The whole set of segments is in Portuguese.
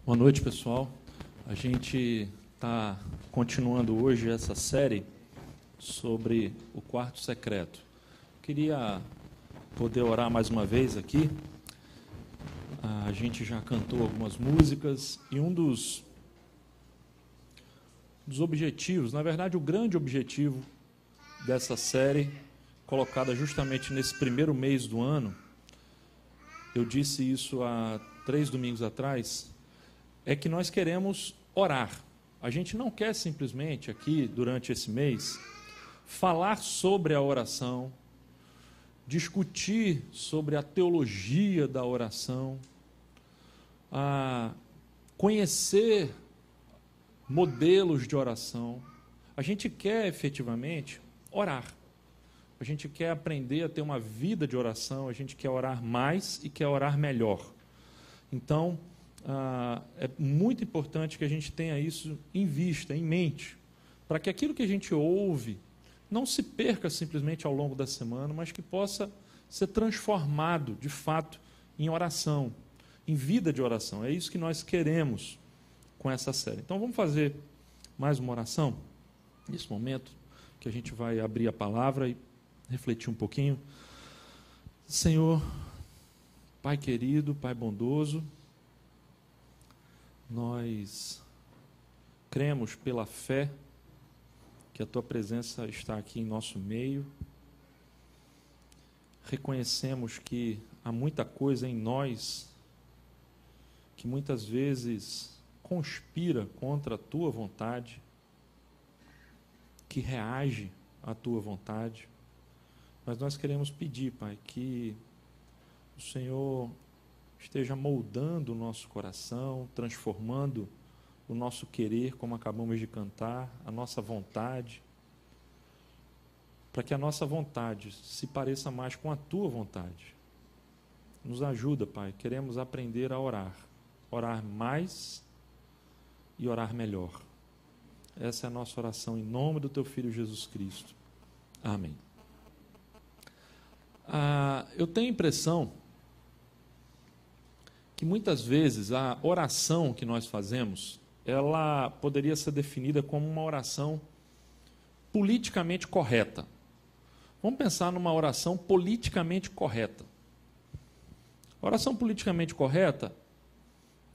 Boa noite, pessoal. A gente está continuando hoje essa série sobre o quarto secreto. Queria poder orar mais uma vez aqui. A gente já cantou algumas músicas e um dos objetivos, na verdade o grande objetivo dessa série, colocada justamente nesse primeiro mês do ano, eu disse isso há 3 domingos atrás, é que nós queremos orar. A gente não quer simplesmente aqui, durante esse mês, falar sobre a oração, discutir sobre a teologia da oração, conhecer modelos de oração. A gente quer efetivamente orar. A gente quer aprender a ter uma vida de oração, a gente quer orar mais e quer orar melhor. Então, é muito importante que a gente tenha isso em vista, em mente, para que aquilo que a gente ouve não se perca simplesmente ao longo da semana, mas que possa ser transformado, de fato, em oração, em vida de oração. É isso que nós queremos com essa série. Então, vamos fazer mais uma oração, nesse momento, que a gente vai abrir a palavra e refletir um pouquinho. Senhor, Pai querido, Pai bondoso, nós cremos pela fé que a Tua presença está aqui em nosso meio. Reconhecemos que há muita coisa em nós que muitas vezes conspira contra a Tua vontade, que reage à Tua vontade. Mas nós queremos pedir, Pai, que o Senhor esteja moldando o nosso coração, transformando o nosso querer, como acabamos de cantar, a nossa vontade, para que a nossa vontade se pareça mais com a Tua vontade. Nos ajuda, Pai, queremos aprender a orar mais e orar melhor. Essa é a nossa oração em nome do Teu Filho Jesus Cristo. Amém. Eu tenho a impressão que muitas vezes a oração que nós fazemos, ela poderia ser definida como uma oração politicamente correta. Vamos pensar numa oração politicamente correta. A oração politicamente correta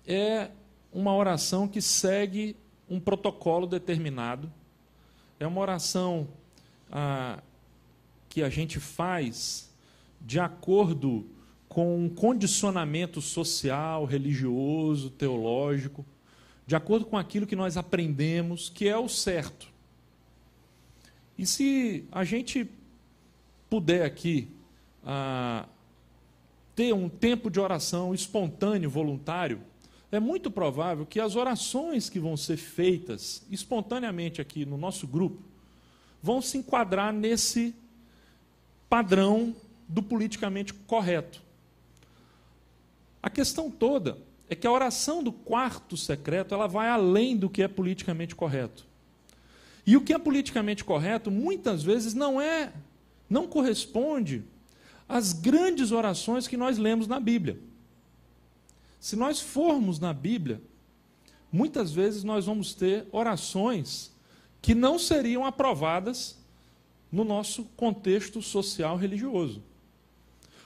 é uma oração que segue um protocolo determinado, é uma oração que a gente faz de acordo com um condicionamento social, religioso, teológico, de acordo com aquilo que nós aprendemos, que é o certo. E se a gente puder aqui ter um tempo de oração espontâneo, voluntário, é muito provável que as orações que vão ser feitas espontaneamente aqui no nosso grupo vão se enquadrar nesse padrão do politicamente correto. A questão toda é que a oração do quarto secreto ela vai além do que é politicamente correto. E o que é politicamente correto, muitas vezes, não corresponde às grandes orações que nós lemos na Bíblia. Se nós formos na Bíblia, muitas vezes nós vamos ter orações que não seriam aprovadas no nosso contexto social religioso.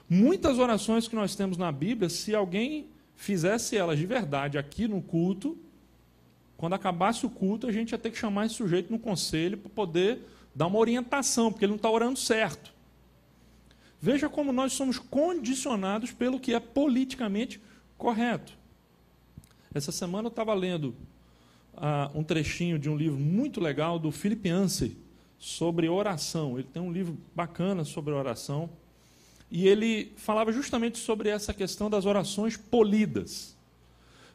Muitas orações que nós temos na Bíblia, se alguém fizesse elas de verdade aqui no culto, quando acabasse o culto, a gente ia ter que chamar esse sujeito no conselho para poder dar uma orientação, porque ele não está orando certo. Veja como nós somos condicionados pelo que é politicamente correto. Essa semana eu estava lendo um trechinho de um livro muito legal do Philip Yancey sobre oração. Ele tem um livro bacana sobre oração. E ele falava justamente sobre essa questão das orações polidas.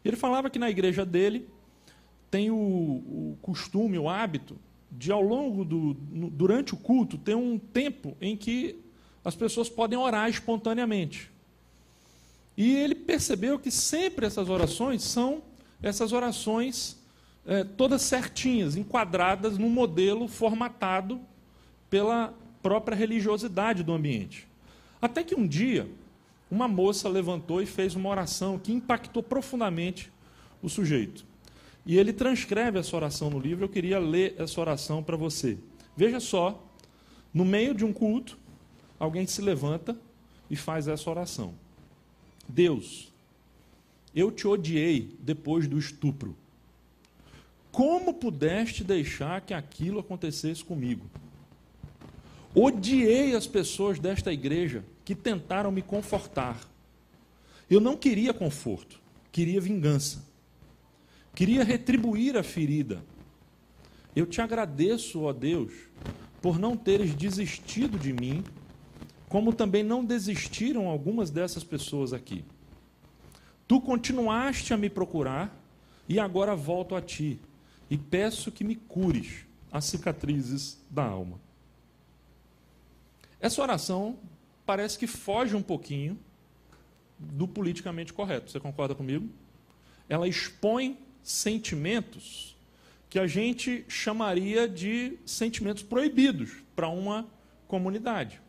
Ele falava que na igreja dele tem o costume, o hábito, de ao longo durante o culto, ter um tempo em que as pessoas podem orar espontaneamente. E ele percebeu que sempre essas orações são essas orações todas certinhas, enquadradas num modelo formatado pela própria religiosidade do ambiente. Até que um dia, uma moça levantou e fez uma oração que impactou profundamente o sujeito. E ele transcreve essa oração no livro. Eu queria ler essa oração para você. Veja só, no meio de um culto, alguém se levanta e faz essa oração. Deus, eu te odiei depois do estupro. Como pudeste deixar que aquilo acontecesse comigo? Odiei as pessoas desta igreja que tentaram me confortar. Eu não queria conforto, queria vingança. Queria retribuir a ferida. Eu te agradeço, ó Deus, por não teres desistido de mim, como também não desistiram algumas dessas pessoas aqui. Tu continuaste a me procurar e agora volto a ti e peço que me cures as cicatrizes da alma. Essa oração parece que foge um pouquinho do politicamente correto. Você concorda comigo? Ela expõe sentimentos que a gente chamaria de sentimentos proibidos para uma comunidade.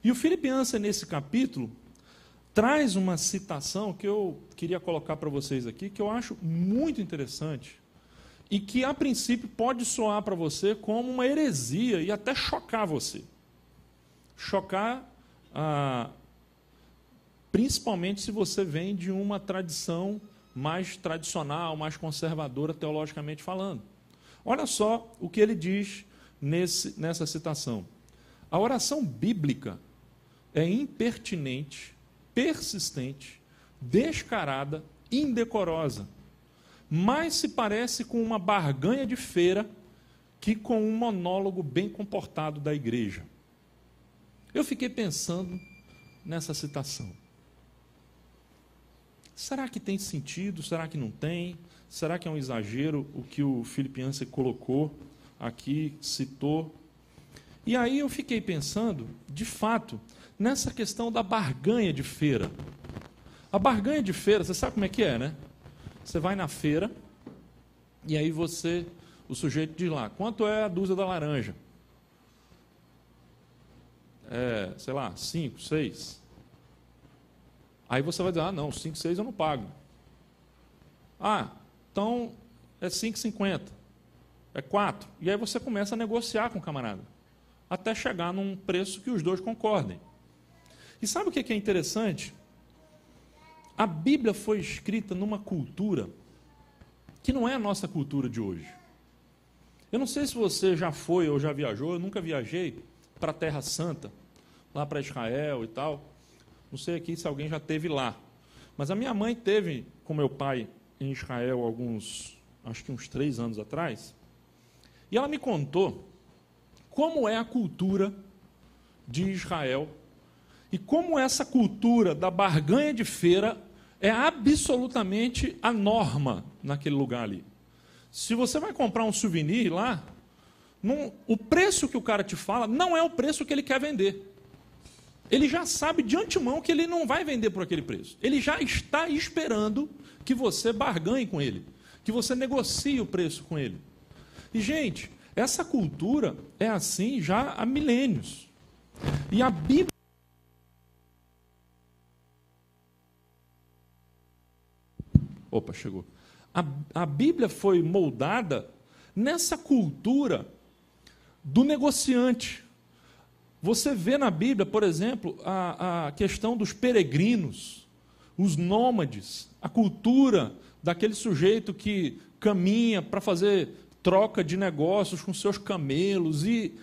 E o Philip Yancey, nesse capítulo, traz uma citação que eu queria colocar para vocês aqui, que eu acho muito interessante, e que, a princípio, pode soar para você como uma heresia e até chocar você. Chocar, principalmente se você vem de uma tradição mais tradicional, mais conservadora, teologicamente falando. Olha só o que ele diz nessa citação. A oração bíblica é impertinente, persistente, descarada, indecorosa, mais se parece com uma barganha de feira que com um monólogo bem comportado da igreja. Eu fiquei pensando nessa citação. Será que tem sentido? Será que não tem? Será que é um exagero o que o Philip Yancey colocou aqui, citou? E aí eu fiquei pensando, de fato, nessa questão da barganha de feira. A barganha de feira, você sabe como é que é, né? Você vai na feira e aí o sujeito diz lá, quanto é a dúzia da laranja? Sei lá, 5, 6. Aí você vai dizer, não, 5, 6 eu não pago. Então é 5,50. É 4. E aí você começa a negociar com o camarada, até chegar num preço que os dois concordem. E sabe o que é interessante? A Bíblia foi escrita numa cultura que não é a nossa cultura de hoje. Eu não sei se você já foi ou já viajou, eu nunca viajei para a Terra Santa, lá para Israel e tal. Não sei aqui se alguém já esteve lá. Mas a minha mãe teve com meu pai em Israel acho que uns 3 anos atrás. E ela me contou como é a cultura de Israel e como essa cultura da barganha de feira é absolutamente a norma naquele lugar ali. Se você vai comprar um souvenir lá, o preço que o cara te fala não é o preço que ele quer vender. Ele já sabe de antemão que ele não vai vender por aquele preço. Ele já está esperando que você barganhe com ele, que você negocie o preço com ele. E, gente, essa cultura é assim já há milênios. E a Bíblia... Opa, chegou. A Bíblia foi moldada nessa cultura do negociante. Você vê na Bíblia, por exemplo, a questão dos peregrinos, os nômades, a cultura daquele sujeito que caminha para fazer troca de negócios com seus camelos. E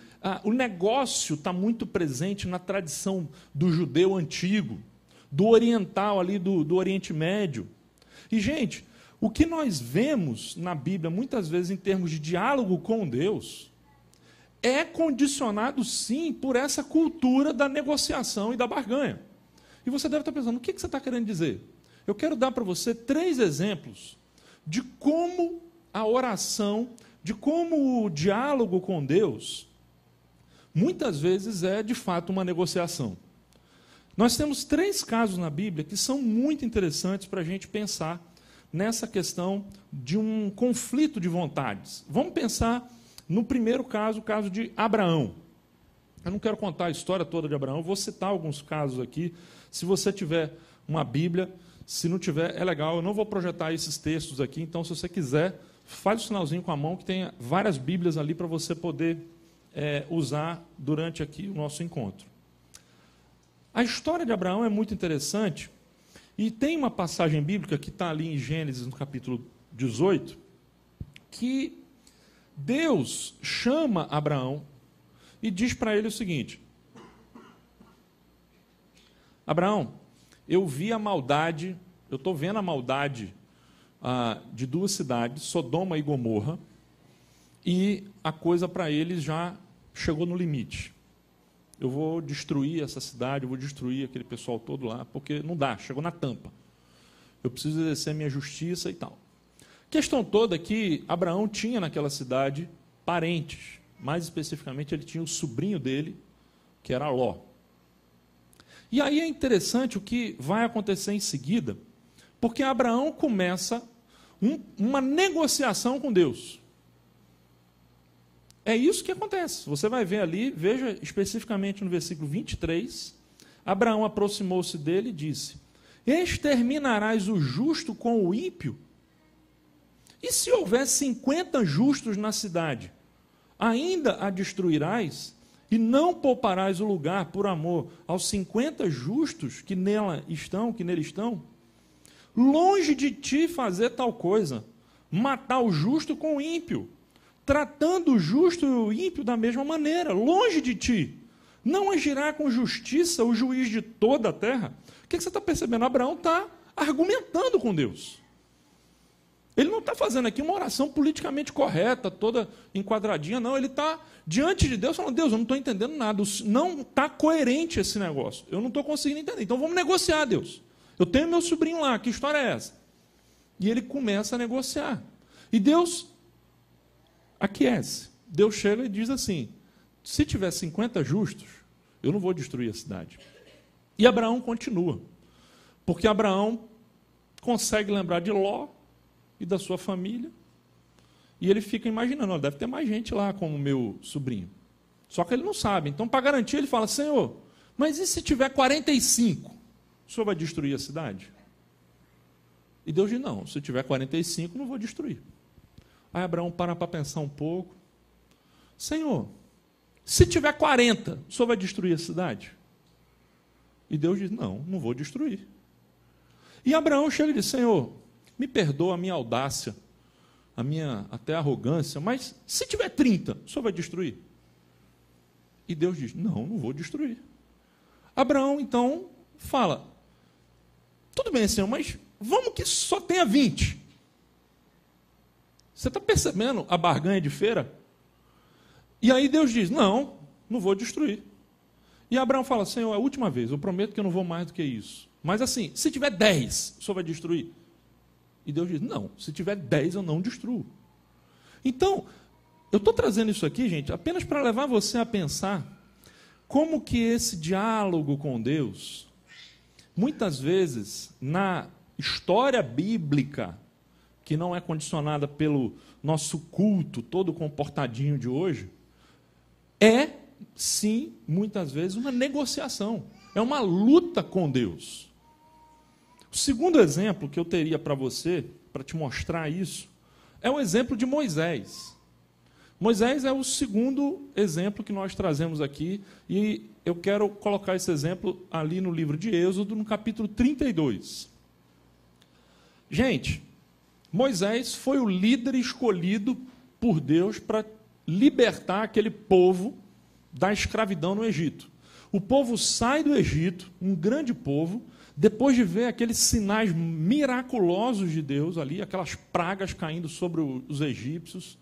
o negócio está muito presente na tradição do judeu antigo, do oriental ali, do Oriente Médio. E, gente, o que nós vemos na Bíblia, muitas vezes, em termos de diálogo com Deus, é condicionado, sim, por essa cultura da negociação e da barganha. E você deve estar pensando, o que você está querendo dizer? Eu quero dar para você 3 exemplos de como a oração, de como o diálogo com Deus, muitas vezes é, de fato, uma negociação. Nós temos 3 casos na Bíblia que são muito interessantes para a gente pensar nessa questão de um conflito de vontades. Vamos pensar no primeiro caso, o caso de Abraão. Eu não quero contar a história toda de Abraão, vou citar alguns casos aqui. Se você tiver uma Bíblia, Se não tiver, é legal. Eu não vou projetar esses textos aqui, então, se você quiser, faz o sinalzinho com a mão, que tem várias Bíblias ali para você poder usar durante aqui o nosso encontro. A história de Abraão é muito interessante, e tem uma passagem bíblica que está ali em Gênesis, no capítulo 18, que Deus chama Abraão e diz para ele o seguinte: Abraão, eu vi a maldade, eu estou vendo a maldade de duas cidades, Sodoma e Gomorra, e a coisa para eles já chegou no limite. Eu vou destruir essa cidade, eu vou destruir aquele pessoal todo lá, porque não dá, chegou na tampa. Eu preciso exercer minha justiça e tal. A questão toda é que Abraão tinha naquela cidade parentes. Mais especificamente, ele tinha o sobrinho dele, que era Ló. E aí é interessante o que vai acontecer em seguida, porque Abraão começa uma negociação com Deus. É isso que acontece. Você vai ver ali, veja especificamente no versículo 23, Abraão aproximou-se dele e disse: exterminarás o justo com o ímpio? E se houver 50 justos na cidade, ainda a destruirás e não pouparás o lugar por amor aos 50 justos que nele estão? Longe de ti fazer tal coisa, matar o justo com o ímpio, tratando o justo e o ímpio da mesma maneira, longe de ti. Não agirá com justiça o juiz de toda a terra? O que você está percebendo? Abraão está argumentando com Deus. Ele não está fazendo aqui uma oração politicamente correta, toda enquadradinha, não. Ele está diante de Deus falando: Deus, eu não estou entendendo nada, não está coerente esse negócio, eu não estou conseguindo entender, então vamos negociar, Deus. Eu tenho meu sobrinho lá, que história é essa? E ele começa a negociar. E Deus aquece. Deus chega e diz assim: se tiver 50 justos, eu não vou destruir a cidade. E Abraão continua, porque Abraão consegue lembrar de Ló e da sua família, e ele fica imaginando: deve ter mais gente lá como meu sobrinho. Só que ele não sabe. Então, para garantir, ele fala: Senhor, mas e se tiver 45? O Senhor vai destruir a cidade? E Deus diz: não, se tiver 45, não vou destruir. Aí Abraão para pensar um pouco: Senhor, se tiver 40, o Senhor vai destruir a cidade? E Deus diz: não, não vou destruir. E Abraão chega e diz: Senhor, me perdoa a minha audácia, a minha até arrogância, mas se tiver 30, o Senhor vai destruir? E Deus diz: não, não vou destruir. Abraão, então, fala: tudo bem, Senhor, mas vamos que só tenha 20. Você está percebendo a barganha de feira? E aí Deus diz: não, não vou destruir. E Abraão fala: Senhor, é a última vez, eu prometo que eu não vou mais do que isso. Mas assim, se tiver 10, o Senhor vai destruir? E Deus diz: não, se tiver 10 eu não destruo. Então, eu estou trazendo isso aqui, gente, apenas para levar você a pensar como que esse diálogo com Deus, muitas vezes, na história bíblica, que não é condicionada pelo nosso culto todo comportadinho de hoje, é, sim, muitas vezes, uma negociação, é uma luta com Deus. O segundo exemplo que eu teria para você, para te mostrar isso, é o exemplo de Moisés. Moisés é o segundo exemplo que nós trazemos aqui, e eu quero colocar esse exemplo ali no livro de Êxodo, no capítulo 32. Gente, Moisés foi o líder escolhido por Deus para libertar aquele povo da escravidão no Egito. O povo sai do Egito, um grande povo, depois de ver aqueles sinais miraculosos de Deus ali, aquelas pragas caindo sobre os egípcios,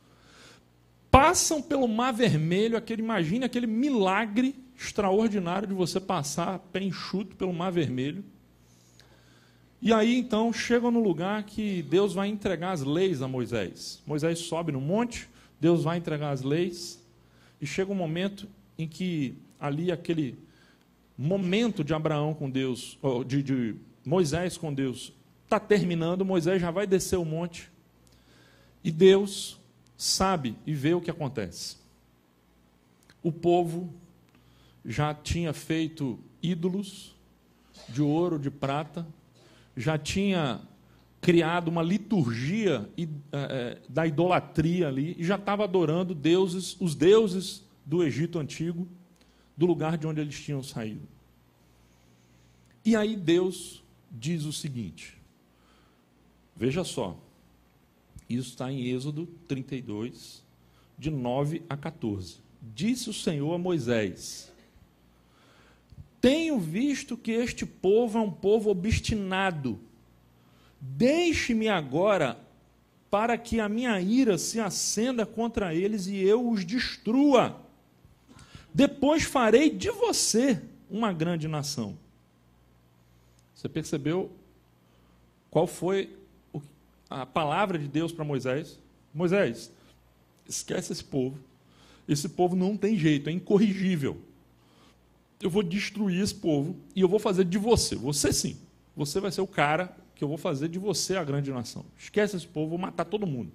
passam pelo Mar Vermelho, imagine aquele milagre extraordinário de você passar pé enxuto pelo Mar Vermelho. E aí, então, chegam no lugar que Deus vai entregar as leis a Moisés. Moisés sobe no monte, Deus vai entregar as leis, e chega um momento em que ali aquele momento de Abraão com Deus, de Moisés com Deus, está terminando, Moisés já vai descer o monte, e Deus sabe e vê o que acontece. O povo já tinha feito ídolos de ouro, de prata, já tinha criado uma liturgia da idolatria ali, e já estava adorando os deuses do Egito Antigo, do lugar de onde eles tinham saído. E aí Deus diz o seguinte, veja só, isso está em Êxodo 32, de 9 a 14. Disse o Senhor a Moisés: tenho visto que este povo é um povo obstinado. Deixe-me agora para que a minha ira se acenda contra eles e eu os destrua. Depois farei de você uma grande nação. Você percebeu qual foi a palavra de Deus para Moisés? Moisés, esquece esse povo. Esse povo não tem jeito, é incorrigível. Eu vou destruir esse povo e eu vou fazer de você. Você sim. Você vai ser o cara que eu vou fazer de você a grande nação. Esquece esse povo, vou matar todo mundo.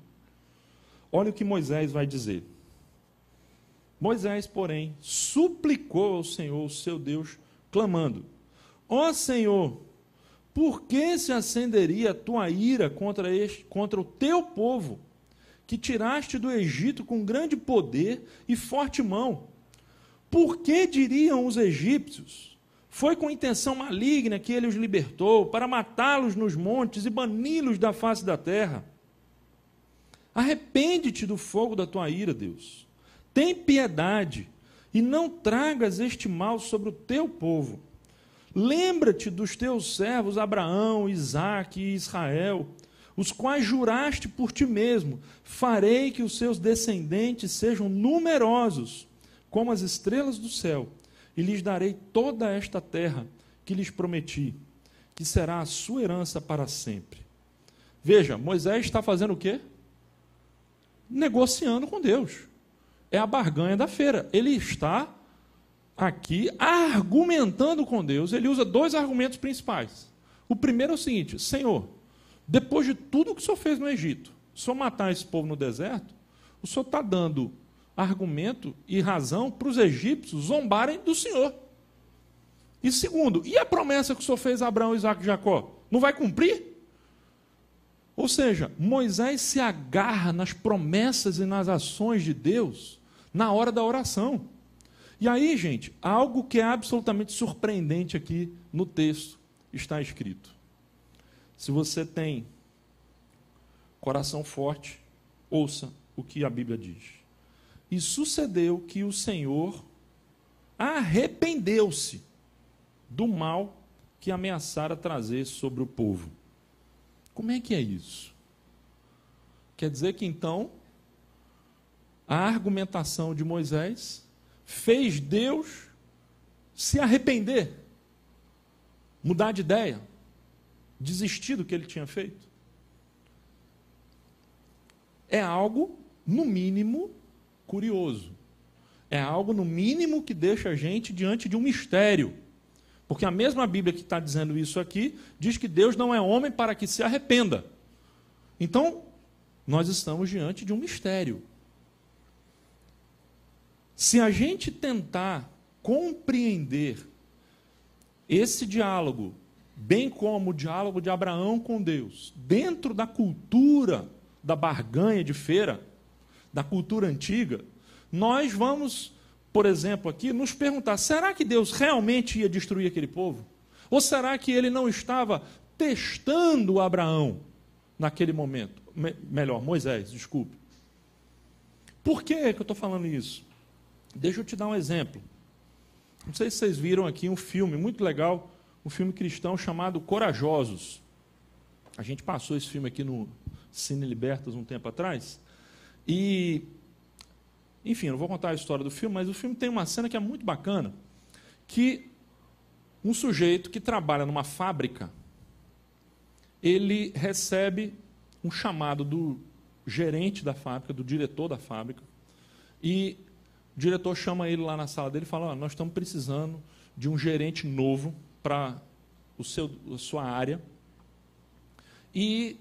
Olha o que Moisés vai dizer. Moisés, porém, suplicou ao Senhor, o seu Deus, clamando: ó Senhor, por que se acenderia a tua ira contra o teu povo, que tiraste do Egito com grande poder e forte mão? Por que diriam os egípcios: foi com intenção maligna que ele os libertou, para matá-los nos montes e bani-los da face da terra? Arrepende-te do fogo da tua ira, Deus. Tem piedade e não tragas este mal sobre o teu povo. Lembra-te dos teus servos Abraão, Isaque e Israel, os quais juraste por ti mesmo: farei que os seus descendentes sejam numerosos como as estrelas do céu, e lhes darei toda esta terra que lhes prometi, que será a sua herança para sempre. Veja, Moisés está fazendo o quê? Negociando com Deus. É a barganha da feira. Ele está aqui argumentando com Deus. Ele usa dois argumentos principais. O primeiro é o seguinte: Senhor, depois de tudo que o Senhor fez no Egito, se o Senhor matar esse povo no deserto, o Senhor está dando argumento e razão para os egípcios zombarem do Senhor. E segundo, e a promessa que o Senhor fez a Abraão, Isaque e Jacó? Não vai cumprir? Ou seja, Moisés se agarra nas promessas e nas ações de Deus na hora da oração. E aí, gente, algo que é absolutamente surpreendente aqui no texto está escrito. Se você tem coração forte, ouça o que a Bíblia diz. E sucedeu que o Senhor arrependeu-se do mal que ameaçara trazer sobre o povo. Como é que é isso? Quer dizer que, então, a argumentação de Moisés fez Deus se arrepender, mudar de ideia, desistir do que ele tinha feito? É algo, no mínimo, curioso. É algo, no mínimo, que deixa a gente diante de um mistério. Porque a mesma Bíblia que está dizendo isso aqui, diz que Deus não é homem para que se arrependa. Então, nós estamos diante de um mistério. Se a gente tentar compreender esse diálogo, bem como o diálogo de Abraão com Deus, dentro da cultura da barganha de feira, da cultura antiga, nós vamos, por exemplo, aqui, nos perguntar: será que Deus realmente ia destruir aquele povo? Ou será que ele não estava testando Abraão naquele momento? Melhor, Moisés, desculpe. Por que eu estou falando isso? Deixa eu te dar um exemplo. Não sei se vocês viram aqui um filme muito legal, um filme cristão chamado Corajosos. A gente passou esse filme aqui no Cine Libertas um tempo atrás. E, enfim, não vou contar a história do filme, mas o filme tem uma cena que é muito bacana, que um sujeito que trabalha numa fábrica, ele recebe um chamado do gerente da fábrica, do diretor da fábrica, e o diretor chama ele lá na sala dele e fala: nós estamos precisando de um gerente novo para a sua área, e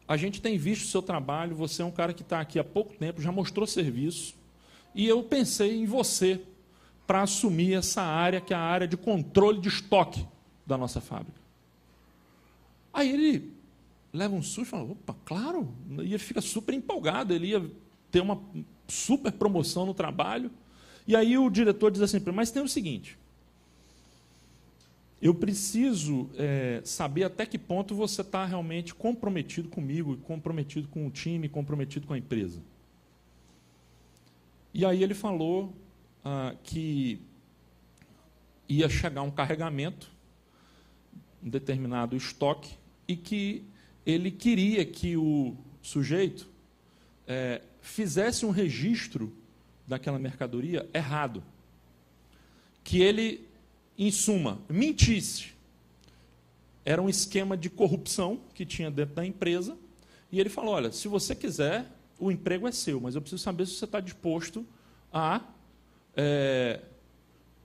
a gente tem visto o seu trabalho, você é um cara que está aqui há pouco tempo, já mostrou serviço, e eu pensei em você para assumir essa área, que é a área de controle de estoque da nossa fábrica. Aí ele leva um susto e fala, opa, claro, e ele fica super empolgado, ele ia ter uma super promoção no trabalho. E aí o diretor diz assim, mas tem o seguinte, eu preciso saber até que ponto você está realmente comprometido comigo, comprometido com o time, comprometido com a empresa. E aí ele falou que ia chegar um carregamento, um determinado estoque, e que ele queria que o sujeito fizesse um registro daquela mercadoria errado. Que ele, em suma, mentisse. Era um esquema de corrupção que tinha dentro da empresa, e ele falou, olha, se você quiser, o emprego é seu, mas eu preciso saber se você está disposto a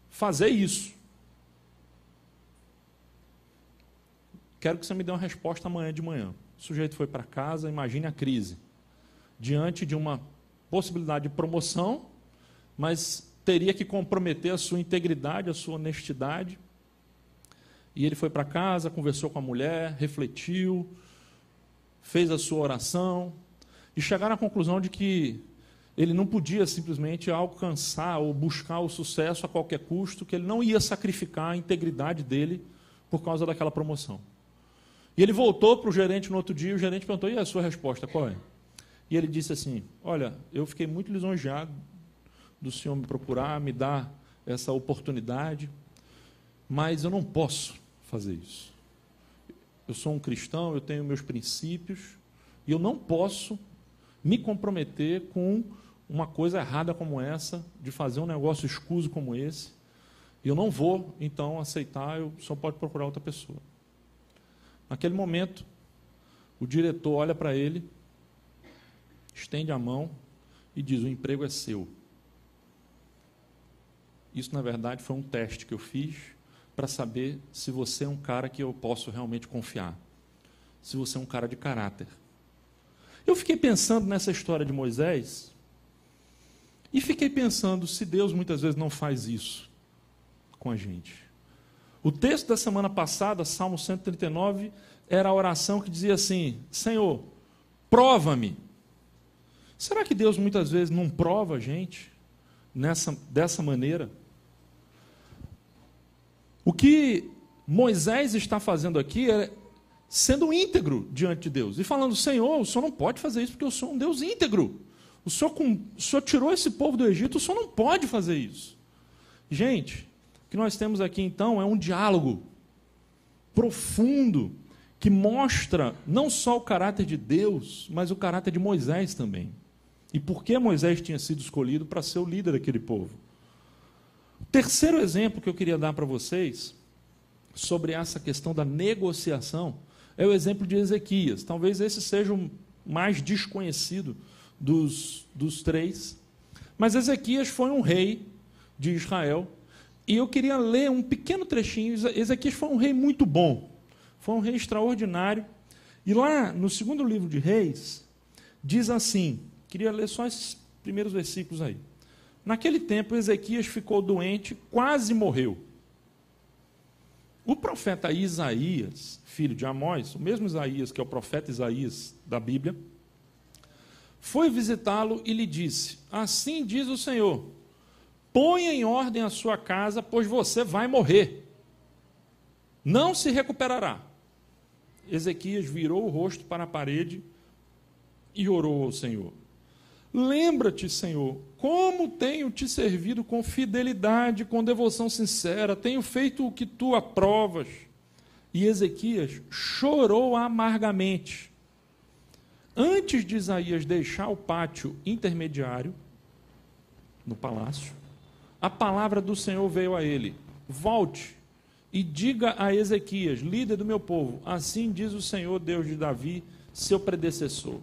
fazer isso. Quero que você me dê uma resposta amanhã de manhã. O sujeito foi para casa, imagine a crise. Diante de uma possibilidade de promoção, mas teria que comprometer a sua integridade, a sua honestidade. E ele foi para casa, conversou com a mulher, refletiu, fez a sua oração, e chegaram à conclusão de que ele não podia simplesmente alcançar ou buscar o sucesso a qualquer custo, que ele não ia sacrificar a integridade dele por causa daquela promoção. E ele voltou para o gerente no outro dia, e o gerente perguntou, e a sua resposta, qual é? E ele disse assim, olha, eu fiquei muito lisonjeado do senhor me procurar, me dar essa oportunidade, mas eu não posso fazer isso. Eu sou um cristão, eu tenho meus princípios, e eu não posso me comprometer com uma coisa errada como essa, de fazer um negócio escuso como esse, e eu não vou, então, aceitar, eu só pode procurar outra pessoa. Naquele momento, o diretor olha para ele, estende a mão e diz, o emprego é seu. Isso, na verdade, foi um teste que eu fiz para saber se você é um cara que eu posso realmente confiar, se você é um cara de caráter. Eu fiquei pensando nessa história de Moisés e fiquei pensando se Deus muitas vezes não faz isso com a gente. O texto da semana passada, Salmo 139, era a oração que dizia assim, Senhor, prova-me. Será que Deus muitas vezes não prova a gente dessa maneira? O que Moisés está fazendo aqui é sendo íntegro diante de Deus. E falando, Senhor, o Senhor não pode fazer isso porque eu sou um Deus íntegro. O Senhor tirou esse povo do Egito, o Senhor não pode fazer isso. Gente, o que nós temos aqui então é um diálogo profundo que mostra não só o caráter de Deus, mas o caráter de Moisés também. E por que Moisés tinha sido escolhido para ser o líder daquele povo. O terceiro exemplo que eu queria dar para vocês sobre essa questão da negociação é o exemplo de Ezequias. Talvez esse seja o mais desconhecido dos três. Mas Ezequias foi um rei de Israel. E eu queria ler um pequeno trechinho. Ezequias foi um rei muito bom. Foi um rei extraordinário. E lá, no segundo livro de Reis, diz assim, queria ler só esses primeiros versículos aí. Naquele tempo, Ezequias ficou doente, quase morreu. O profeta Isaías, filho de Amós, o mesmo Isaías que é o profeta Isaías da Bíblia, foi visitá-lo e lhe disse, assim diz o Senhor, ponha em ordem a sua casa, pois você vai morrer. Não se recuperará. Ezequias virou o rosto para a parede e orou ao Senhor. Lembra-te, Senhor, como tenho te servido com fidelidade, com devoção sincera, tenho feito o que tu aprovas. E Ezequias chorou amargamente. Antes de Isaías deixar o pátio intermediário, no palácio, a palavra do Senhor veio a ele, volte e diga a Ezequias, líder do meu povo, assim diz o Senhor, Deus de Davi, seu predecessor.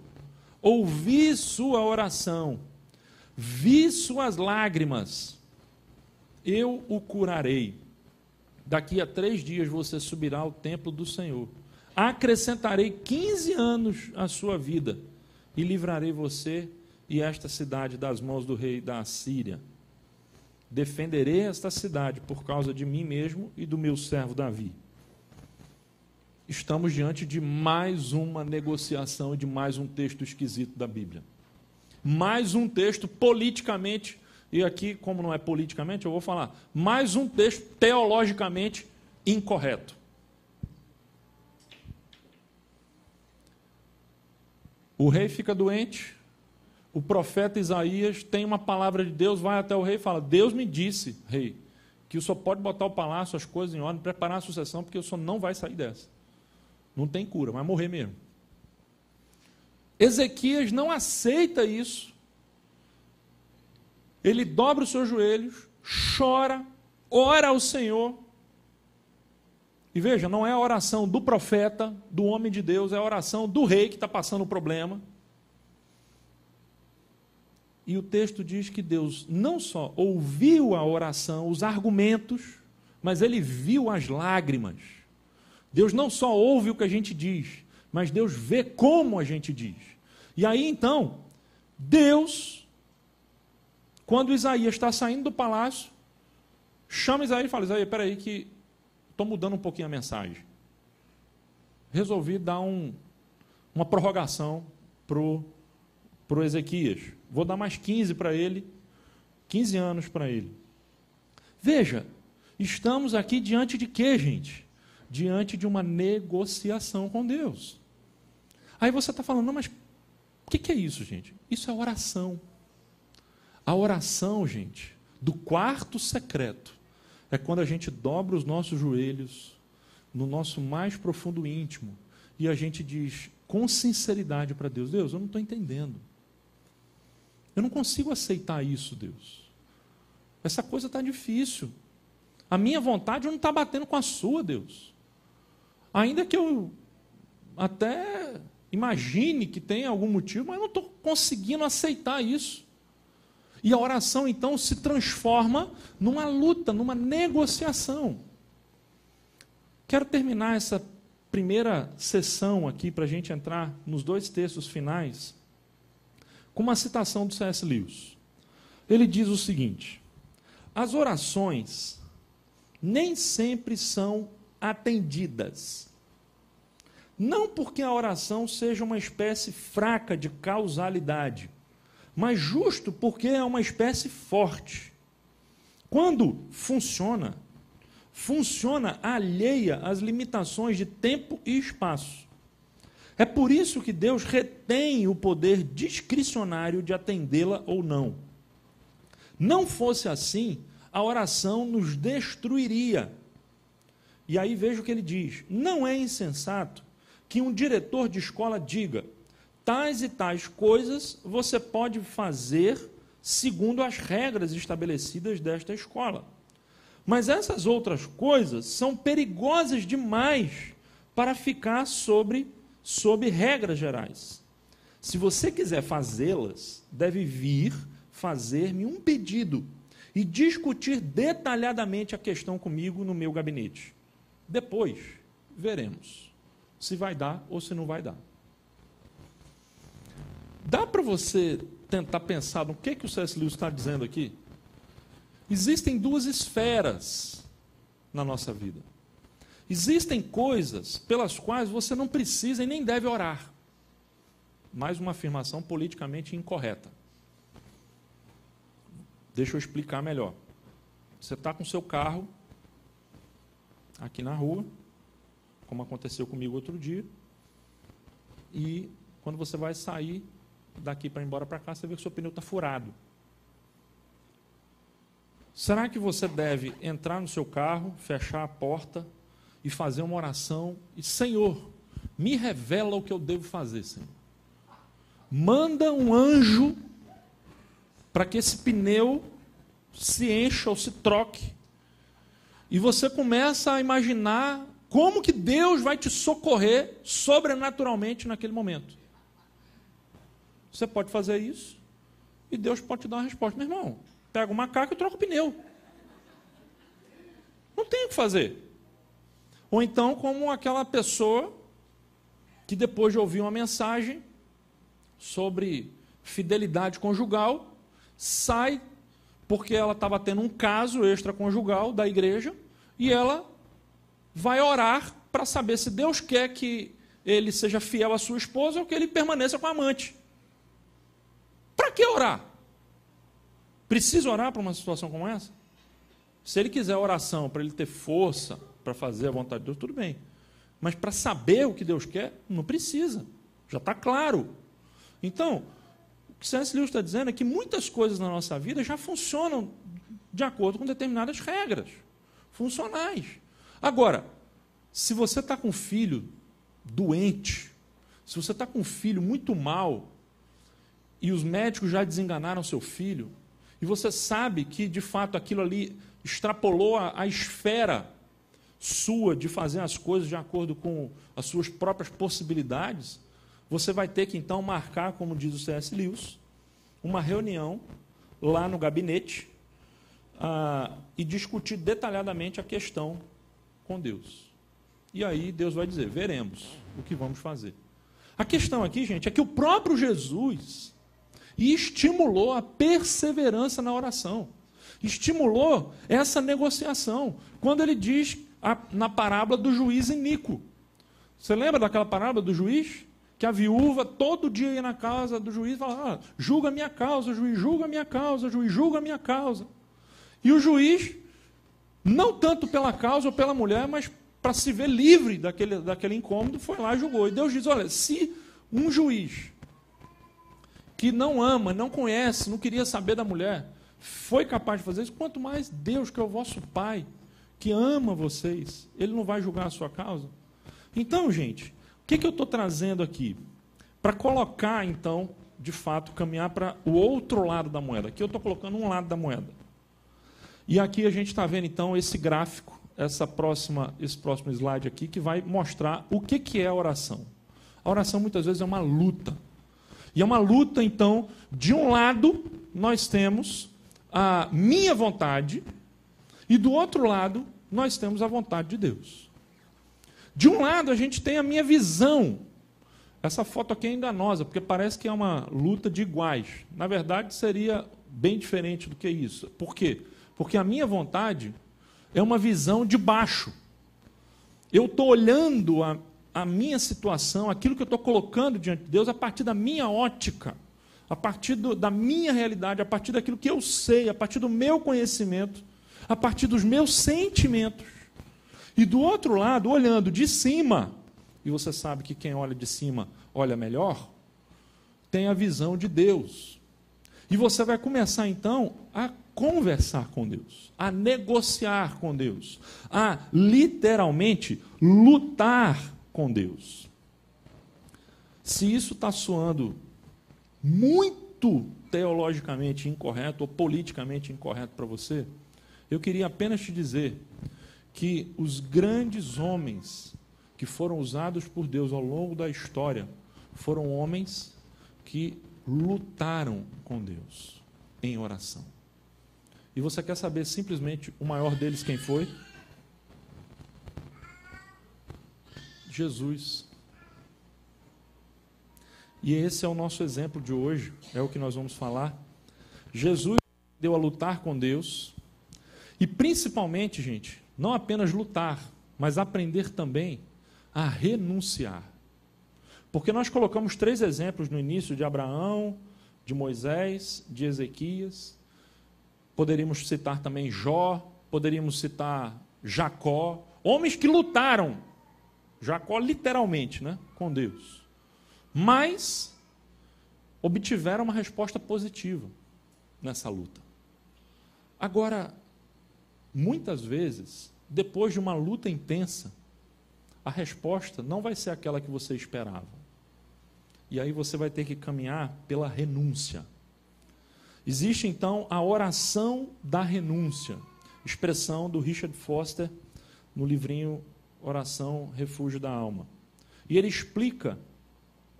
Ouvi sua oração, vi suas lágrimas, eu o curarei. Daqui a 3 dias você subirá ao templo do Senhor. Acrescentarei 15 anos à sua vida e livrarei você e esta cidade das mãos do rei da Assíria. Defenderei esta cidade por causa de mim mesmo e do meu servo Davi. estamos diante de mais uma negociação, de mais um texto esquisito da Bíblia. Mais um texto politicamente, e aqui, como não é politicamente, eu vou falar, mais um texto teologicamente incorreto. O rei fica doente, o profeta Isaías tem uma palavra de Deus, vai até o rei e fala: Deus me disse, rei, que o senhor pode botar o palácio, as coisas em ordem, preparar a sucessão, porque o senhor não vai sair dessa. Não tem cura, vai morrer mesmo. Ezequias não aceita isso. Ele dobra os seus joelhos, chora, ora ao Senhor. E veja, não é a oração do profeta, do homem de Deus, é a oração do rei que está passando o problema. E o texto diz que Deus não só ouviu a oração, os argumentos, mas ele viu as lágrimas. Deus não só ouve o que a gente diz, mas Deus vê como a gente diz. E aí então, Deus, quando Isaías está saindo do palácio, chama Isaías e fala: Isaías, espera aí que estou mudando um pouquinho a mensagem. Resolvi dar uma prorrogação para o Ezequias. Vou dar mais 15 para ele, 15 anos para ele. Veja, estamos aqui diante de quê, gente? Diante de uma negociação com Deus. Aí você está falando: não, mas o que é isso, gente? Isso é oração. A oração, gente, do quarto secreto, é quando a gente dobra os nossos joelhos no nosso mais profundo íntimo e a gente diz com sinceridade para Deus: Deus, eu não estou entendendo. Eu não consigo aceitar isso, Deus. Essa coisa está difícil. A minha vontade não está batendo com a sua, Deus. Ainda que eu até imagine que tem algum motivo, mas eu não estou conseguindo aceitar isso. E a oração, então, se transforma numa luta, numa negociação. Quero terminar essa primeira sessão aqui, para a gente entrar nos 2 textos finais, com uma citação do C.S. Lewis. Ele diz o seguinte: as orações nem sempre são atendidas. Não porque a oração seja uma espécie fraca de causalidade, mas justo porque é uma espécie forte. Quando funciona alheia às limitações de tempo e espaço. É por isso que Deus retém o poder discricionário de atendê-la ou não. Não fosse assim, a oração nos destruiria. E aí veja o que ele diz: não é insensato que um diretor de escola diga: tais e tais coisas você pode fazer segundo as regras estabelecidas desta escola. Mas essas outras coisas são perigosas demais para ficar sob regras gerais. Se você quiser fazê-las, deve vir fazer-me um pedido e discutir detalhadamente a questão comigo no meu gabinete. Depois, veremos se vai dar ou se não vai dar. Dá para você tentar pensar no que o C.S. Lewis está dizendo aqui? Existem 2 esferas na nossa vida. Existem coisas pelas quais você não precisa e nem deve orar. Mais uma afirmação politicamente incorreta. Deixa eu explicar melhor. Você está com o seu carro aqui na rua, como aconteceu comigo outro dia, e quando você vai sair daqui para ir embora para cá, você vê que o seu pneu está furado. Será que você deve entrar no seu carro, fechar a porta e fazer uma oração? E, Senhor, me revela o que eu devo fazer, Senhor. Manda um anjo para que esse pneu se encha ou se troque. E você começa a imaginar como que Deus vai te socorrer sobrenaturalmente naquele momento. Você pode fazer isso e Deus pode te dar uma resposta. Meu irmão, pega o macaco e troca o pneu. Não tem o que fazer. Ou então, como aquela pessoa que depois de ouvir uma mensagem sobre fidelidade conjugal, sai porque ela estava tendo um caso extraconjugal da igreja e ela vai orar para saber se Deus quer que ele seja fiel à sua esposa ou que ele permaneça com a amante. Para que orar? Precisa orar para uma situação como essa? Se ele quiser oração para ele ter força para fazer a vontade de Deus, tudo bem. Mas para saber o que Deus quer, não precisa. Já está claro. Então, o que C.S. Lewis está dizendo é que muitas coisas na nossa vida já funcionam de acordo com determinadas regras funcionais. Agora, se você está com um filho doente, se você está com um filho muito mal, e os médicos já desenganaram seu filho, e você sabe que, de fato, aquilo ali extrapolou a esfera sua de fazer as coisas de acordo com as suas próprias possibilidades, você vai ter que, então, marcar, como diz o C.S. Lewis, uma reunião lá no gabinete e discutir detalhadamente a questão com Deus. E aí Deus vai dizer, veremos o que vamos fazer. A questão aqui, gente, é que o próprio Jesus estimulou a perseverança na oração, estimulou essa negociação, quando ele diz na parábola do juiz iníquo. Você lembra daquela parábola do juiz? Que a viúva todo dia ia na casa do juiz e falava, julga a minha causa, juiz, julga a minha causa, juiz, julga a minha causa. E o juiz, não tanto pela causa ou pela mulher, mas para se ver livre daquele incômodo, foi lá e julgou. E Deus diz, olha, se um juiz que não ama, não conhece, não queria saber da mulher, foi capaz de fazer isso, quanto mais Deus, que é o vosso Pai, que ama vocês, Ele não vai julgar a sua causa? Então, gente, o que eu estou trazendo aqui? Para colocar, então, de fato, caminhar para o outro lado da moeda. Aqui eu estou colocando um lado da moeda. E aqui a gente está vendo, então, esse gráfico, esse próximo slide aqui, que vai mostrar o que é a oração. A oração, muitas vezes, é uma luta. E é uma luta, então, de um lado, nós temos a minha vontade, e do outro lado, nós temos a vontade de Deus. De um lado, a gente tem a minha visão. Essa foto aqui é enganosa, porque parece que é uma luta de iguais. Na verdade, seria bem diferente do que isso. Por quê? Porque a minha vontade é uma visão de baixo. Eu estou olhando a minha situação, aquilo que eu estou colocando diante de Deus, a partir da minha ótica, a partir da minha realidade, a partir daquilo que eu sei, a partir do meu conhecimento, a partir dos meus sentimentos. E do outro lado, olhando de cima, e você sabe que quem olha de cima olha melhor, tem a visão de Deus. E você vai começar, então, a conversar com Deus, a negociar com Deus, a literalmente lutar com Deus. Se isso está soando muito teologicamente incorreto ou politicamente incorreto para você, eu queria apenas te dizer que os grandes homens que foram usados por Deus ao longo da história foram homens que lutaram com Deus em oração. E você quer saber simplesmente o maior deles quem foi? Jesus. E esse é o nosso exemplo de hoje, é o que nós vamos falar. Jesus deu a lutar com Deus, e principalmente, gente, não apenas lutar, mas aprender também a renunciar. Porque nós colocamos 3 exemplos no início, de Abraão, de Moisés, de Ezequias. Poderíamos citar também Jó, poderíamos citar Jacó, homens que lutaram, Jacó literalmente, né, com Deus, mas obtiveram uma resposta positiva nessa luta. Agora, muitas vezes, depois de uma luta intensa, a resposta não vai ser aquela que você esperava. E aí você vai ter que caminhar pela renúncia. Existe, então, a oração da renúncia, expressão do Richard Foster no livrinho Oração, Refúgio da Alma. E ele explica,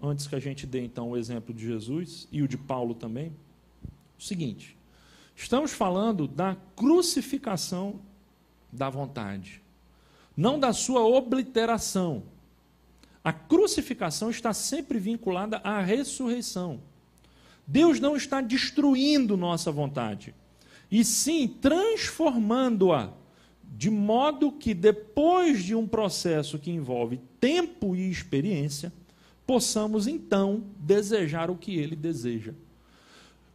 antes que a gente dê, então, o exemplo de Jesus e o de Paulo também, o seguinte: estamos falando da crucificação da vontade, não da sua obliteração. A crucificação está sempre vinculada à ressurreição. Deus não está destruindo nossa vontade, e sim transformando-a de modo que depois de um processo que envolve tempo e experiência, possamos então desejar o que ele deseja.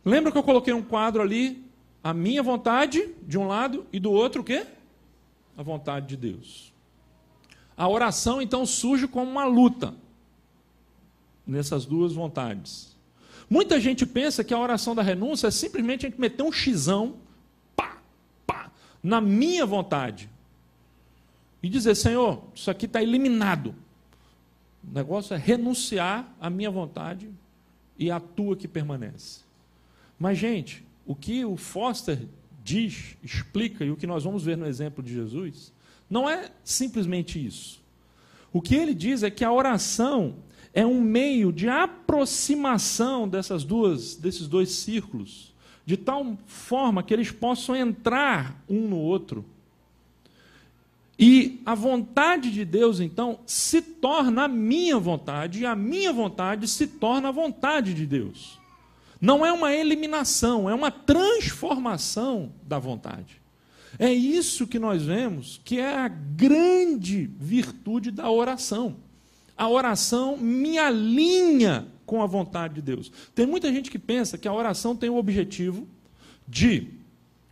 Lembra que eu coloquei um quadro ali, a minha vontade de um lado e do outro o quê? A vontade de Deus. A oração então surge como uma luta nessas duas vontades. Muita gente pensa que a oração da renúncia é simplesmente a gente meter um xizão, pá, pá, na minha vontade. E dizer, Senhor, isso aqui está eliminado. O negócio é renunciar à minha vontade e à tua que permanece. Mas, gente, o que o Foster diz, explica, e o que nós vamos ver no exemplo de Jesus, não é simplesmente isso. O que ele diz é que a oração é um meio de aproximação desses dois círculos, de tal forma que eles possam entrar um no outro. E a vontade de Deus, então, se torna a minha vontade, e a minha vontade se torna a vontade de Deus. Não é uma eliminação, é uma transformação da vontade. É isso que nós vemos que é a grande virtude da oração. A oração me alinha com a vontade de Deus. Tem muita gente que pensa que a oração tem o objetivo de,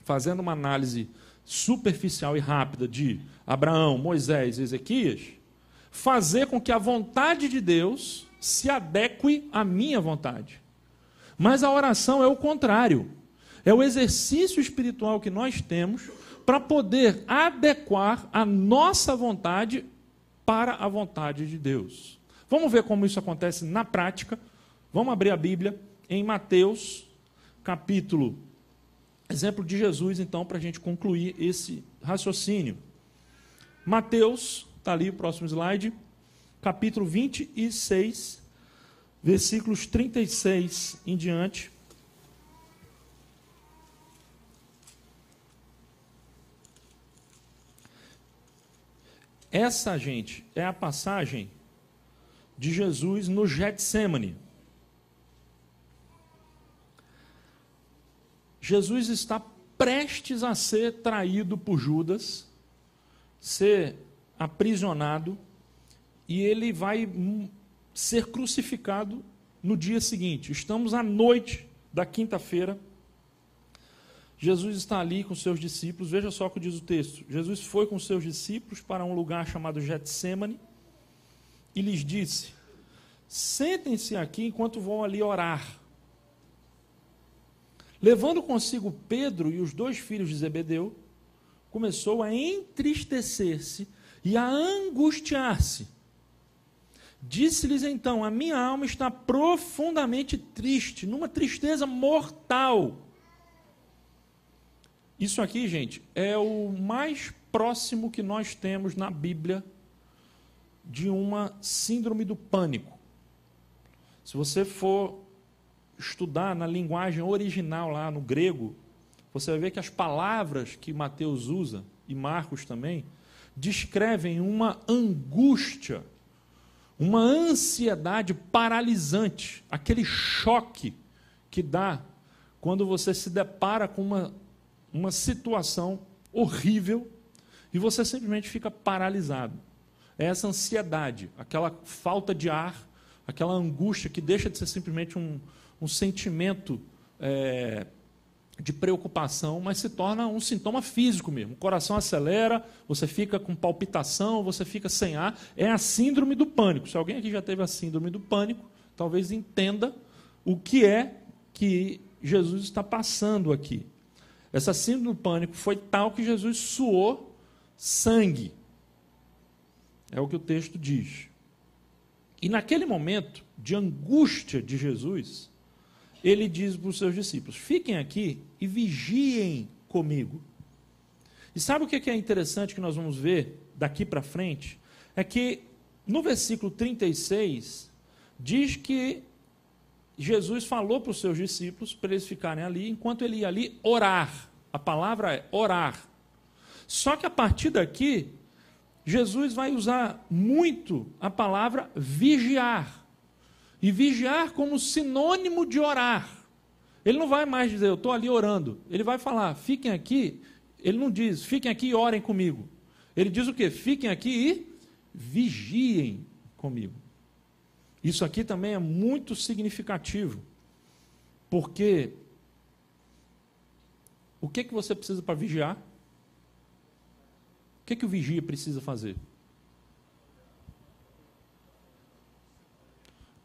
fazendo uma análise superficial e rápida de Abraão, Moisés e Ezequias, fazer com que a vontade de Deus se adeque à minha vontade. Mas a oração é o contrário. É o exercício espiritual que nós temos para poder adequar a nossa vontade para a vontade de Deus. Vamos ver como isso acontece na prática. Vamos abrir a Bíblia em Mateus, capítulo, exemplo de Jesus, então, para a gente concluir esse raciocínio. Mateus, está ali o próximo slide, capítulo 26, versículos 36 em diante. Essa, gente, é a passagem de Jesus no Getsêmani. Jesus está prestes a ser traído por Judas, ser aprisionado, e ele vai ser crucificado no dia seguinte. Estamos à noite da quinta-feira. Jesus está ali com seus discípulos. Veja só o que diz o texto. Jesus foi com seus discípulos para um lugar chamado Getsêmani e lhes disse: sentem-se aqui enquanto vão ali orar. Levando consigo Pedro e os 2 filhos de Zebedeu, começou a entristecer-se e a angustiar-se. Disse-lhes então: a minha alma está profundamente triste, numa tristeza mortal. Isso aqui, gente, é o mais próximo que nós temos na Bíblia de uma síndrome do pânico. Se você for estudar na linguagem original lá no grego, você vai ver que as palavras que Mateus usa, e Marcos também, descrevem uma angústia, uma ansiedade paralisante, aquele choque que dá quando você se depara com uma situação horrível e você simplesmente fica paralisado. É essa ansiedade, aquela falta de ar, aquela angústia que deixa de ser simplesmente um sentimento de preocupação, mas se torna um sintoma físico mesmo. O coração acelera, você fica com palpitação, você fica sem ar. É a síndrome do pânico. Se alguém aqui já teve a síndrome do pânico, talvez entenda o que é que Jesus está passando aqui. Essa síndrome do pânico foi tal que Jesus suou sangue. É o que o texto diz. E naquele momento de angústia de Jesus, ele diz para os seus discípulos: fiquem aqui e vigiem comigo. E sabe o que é interessante que nós vamos ver daqui para frente? É que no versículo 36, diz que Jesus falou para os seus discípulos para eles ficarem ali, enquanto ele ia ali orar. A palavra é orar. Só que a partir daqui, Jesus vai usar muito a palavra vigiar. E vigiar como sinônimo de orar. Ele não vai mais dizer, eu estou ali orando. Ele vai falar, fiquem aqui, Ele não diz, fiquem aqui e orem comigo. Ele diz o quê? Fiquem aqui e vigiem comigo. Isso aqui também é muito significativo, porque o que você precisa para vigiar? O que o vigia precisa fazer?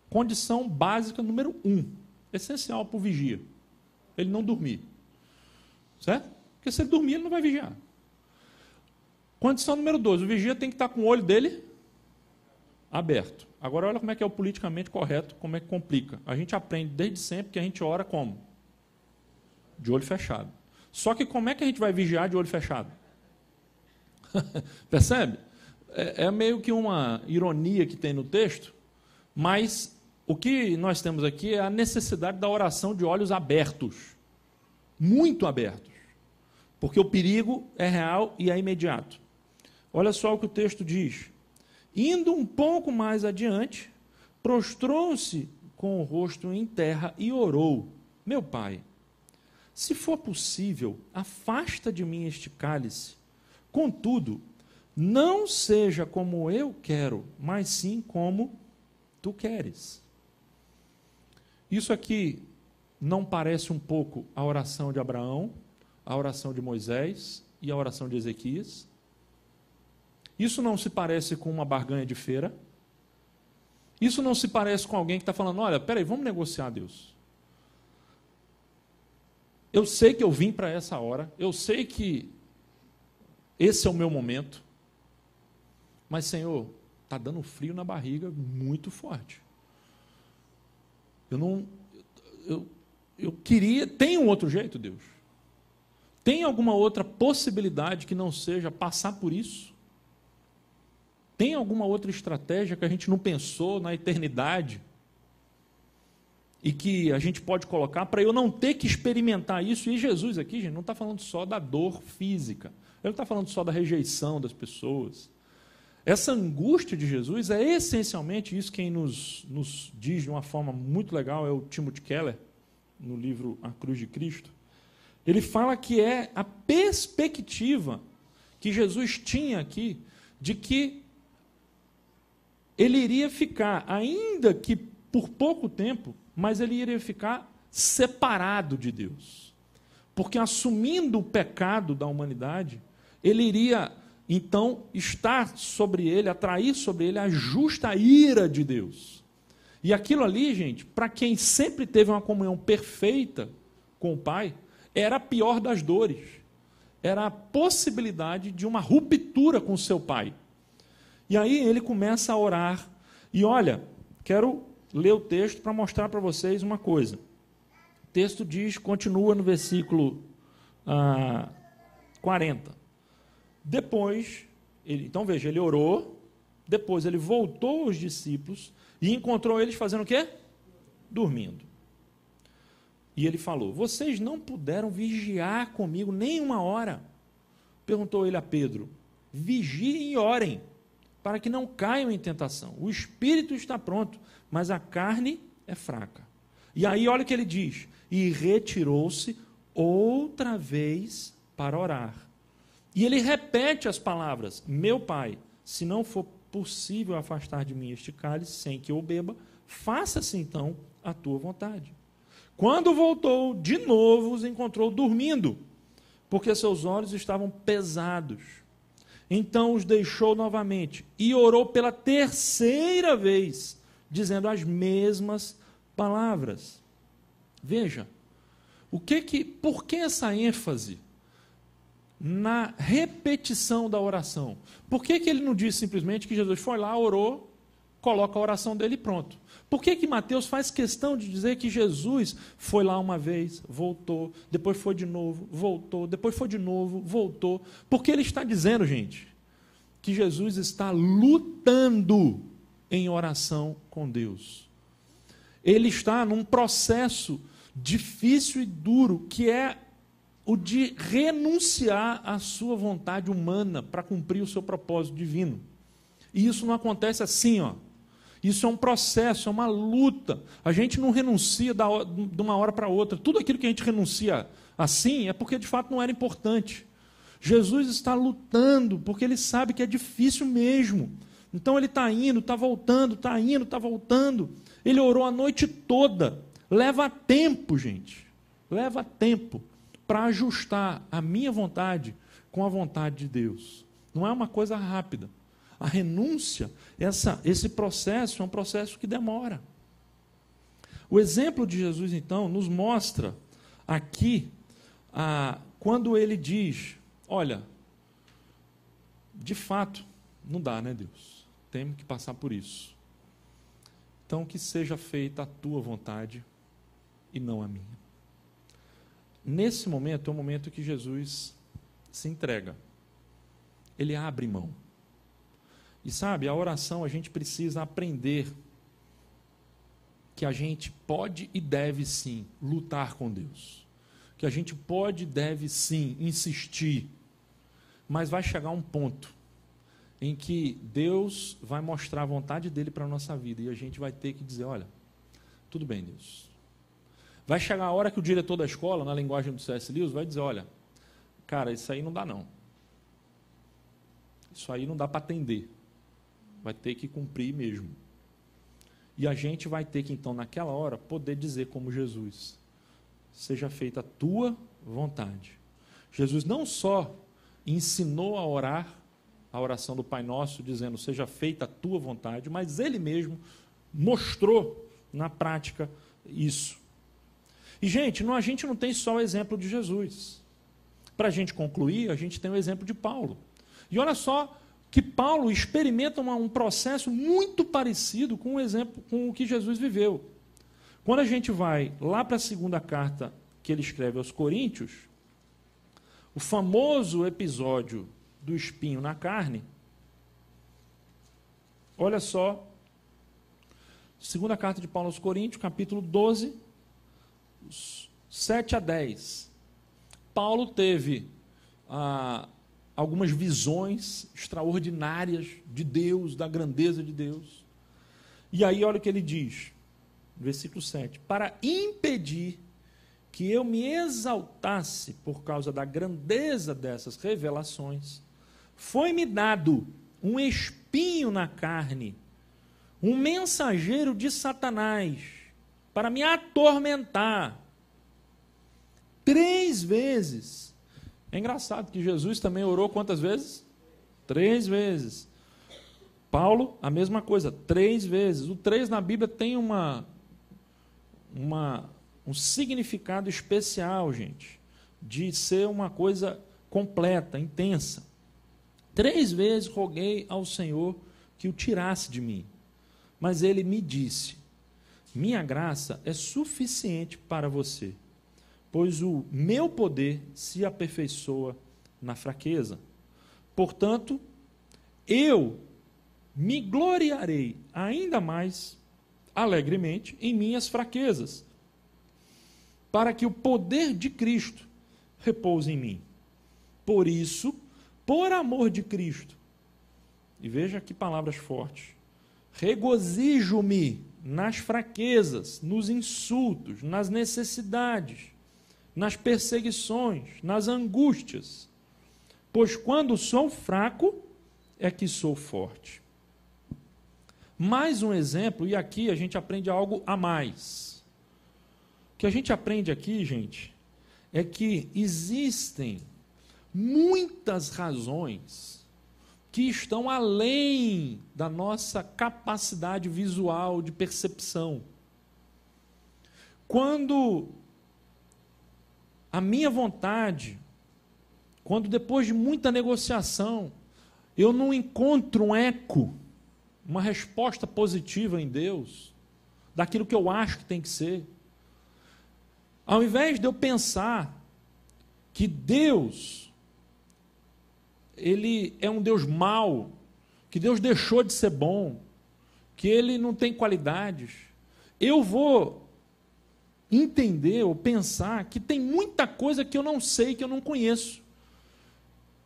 Condição básica número 1, essencial para o vigia, ele não dormir. Certo? Porque se ele dormir, ele não vai vigiar. Condição número 2, o vigia tem que estar com o olho dele aberto. Agora olha como é que é o politicamente correto, como é que complica. A gente aprende desde sempre que a gente ora como? De olho fechado. Só que como é que a gente vai vigiar de olho fechado? Percebe? É meio que uma ironia que tem no texto, mas o que nós temos aqui é a necessidade da oração de olhos abertos. Muito abertos. Porque o perigo é real e é imediato. Olha só o que o texto diz. Indo um pouco mais adiante, prostrou-se com o rosto em terra e orou. Meu pai, se for possível, afasta de mim este cálice. Contudo, não seja como eu quero, mas sim como tu queres. Isso aqui não parece um pouco a oração de Abraão, a oração de Moisés e a oração de Ezequias? Isso não se parece com uma barganha de feira? Isso não se parece com alguém que está falando, olha, peraí, vamos negociar, Deus. Eu sei que eu vim para essa hora, eu sei que esse é o meu momento, mas, Senhor, está dando frio na barriga muito forte. Eu queria, tem um outro jeito, Deus? Tem alguma outra possibilidade que não seja passar por isso? Tem alguma outra estratégia que a gente não pensou na eternidade e que a gente pode colocar para eu não ter que experimentar isso? E Jesus aqui, gente, não está falando só da dor física, ele não está falando só da rejeição das pessoas. Essa angústia de Jesus é essencialmente isso. Quem nos diz de uma forma muito legal é o Timothy Keller, no livro A Cruz de Cristo. Ele fala que é a perspectiva que Jesus tinha aqui de que ele iria ficar, ainda que por pouco tempo, mas ele iria ficar separado de Deus. Porque assumindo o pecado da humanidade, ele iria, então, estar sobre ele, atrair sobre ele a justa ira de Deus. E aquilo ali, gente, para quem sempre teve uma comunhão perfeita com o Pai, era a pior das dores. Era a possibilidade de uma ruptura com o seu Pai. E aí ele começa a orar. E olha, quero ler o texto para mostrar para vocês uma coisa. O texto diz, continua no versículo 40. Depois, então veja, ele orou, depois ele voltou aos discípulos e encontrou eles fazendo o quê? Dormindo. E ele falou, vocês não puderam vigiar comigo nem uma hora? Perguntou ele a Pedro, vigiem e orem, para que não caiam em tentação. O espírito está pronto, mas a carne é fraca. E aí olha o que ele diz, e retirou-se outra vez para orar. E ele repete as palavras, meu pai, se não for possível afastar de mim este cálice sem que eu beba, faça-se então a tua vontade. Quando voltou, de novo os encontrou dormindo, porque seus olhos estavam pesados. Então os deixou novamente e orou pela terceira vez, dizendo as mesmas palavras. Veja, por que essa ênfase na repetição da oração? Por que ele não diz simplesmente que Jesus foi lá, orou, coloca a oração dele e pronto? Por que Mateus faz questão de dizer que Jesus foi lá uma vez, voltou, depois foi de novo, voltou, depois foi de novo, voltou? Porque ele está dizendo, gente, que Jesus está lutando em oração com Deus. Ele está num processo difícil e duro, que é o de renunciar à sua vontade humana para cumprir o seu propósito divino. E isso não acontece assim, ó. Isso é um processo, é uma luta. A gente não renuncia de uma hora para outra. Tudo aquilo que a gente renuncia assim é porque de fato não era importante. Jesus está lutando, porque ele sabe que é difícil mesmo. Então ele está indo, está voltando, está indo, está voltando. Ele orou a noite toda. Leva tempo, gente. Leva tempo para ajustar a minha vontade com a vontade de Deus. Não é uma coisa rápida. A renúncia, esse processo é um processo que demora. O exemplo de Jesus, então, nos mostra aqui, quando ele diz, olha, de fato, não dá, né, Deus? Temos que passar por isso. Então, que seja feita a tua vontade e não a minha. Nesse momento, é o momento que Jesus se entrega. Ele abre mão. E sabe, a oração, a gente precisa aprender que a gente pode e deve sim lutar com Deus. Que a gente pode e deve sim insistir. Mas vai chegar um ponto em que Deus vai mostrar a vontade dele para a nossa vida. E a gente vai ter que dizer, olha, tudo bem, Deus. Vai chegar a hora que o diretor da escola, na linguagem do C.S. Lewis, vai dizer, olha, cara, isso aí não dá não. Isso aí não dá para atender. Vai ter que cumprir mesmo. E a gente vai ter que, então, naquela hora, poder dizer como Jesus, seja feita a tua vontade. Jesus não só ensinou a orar, a oração do Pai Nosso, dizendo, seja feita a tua vontade, mas ele mesmo mostrou na prática isso. E, gente não tem só o exemplo de Jesus. Para a gente concluir, a gente tem o exemplo de Paulo. E olha só que Paulo experimenta um processo muito parecido com o exemplo com o que Jesus viveu. Quando a gente vai lá para a segunda carta que ele escreve aos Coríntios, o famoso episódio do espinho na carne, olha só, segunda carta de Paulo aos Coríntios, capítulo 12, 7 a 10. Paulo teve algumas visões extraordinárias de Deus, da grandeza de Deus. E aí olha o que ele diz, versículo 7. Para impedir que eu me exaltasse por causa da grandeza dessas revelações, foi-me dado um espinho na carne, um mensageiro de Satanás, para me atormentar 3 vezes. É engraçado que Jesus também orou quantas vezes? 3 vezes. Paulo, a mesma coisa, 3 vezes. O 3 na Bíblia tem um significado especial, gente, de ser uma coisa completa, intensa. 3 vezes roguei ao Senhor que o tirasse de mim. Mas ele me disse, minha graça é suficiente para você, pois o meu poder se aperfeiçoa na fraqueza. Portanto, eu me gloriarei ainda mais alegremente em minhas fraquezas, para que o poder de Cristo repouse em mim. Por isso, por amor de Cristo, e veja que palavras fortes, regozijo-me nas fraquezas, nos insultos, nas necessidades, nas perseguições, nas angústias, pois quando sou fraco é que sou forte. Mais um exemplo, e aqui a gente aprende algo a mais. O que a gente aprende aqui, gente, é que existem muitas razões que estão além da nossa capacidade visual de percepção. Quando a minha vontade, quando depois de muita negociação, eu não encontro um eco, uma resposta positiva em Deus, daquilo que eu acho que tem que ser, ao invés de eu pensar que Deus, Ele é um Deus mau, que Deus deixou de ser bom, que Ele não tem qualidades, eu vou entender ou pensar que tem muita coisa que eu não sei, que eu não conheço.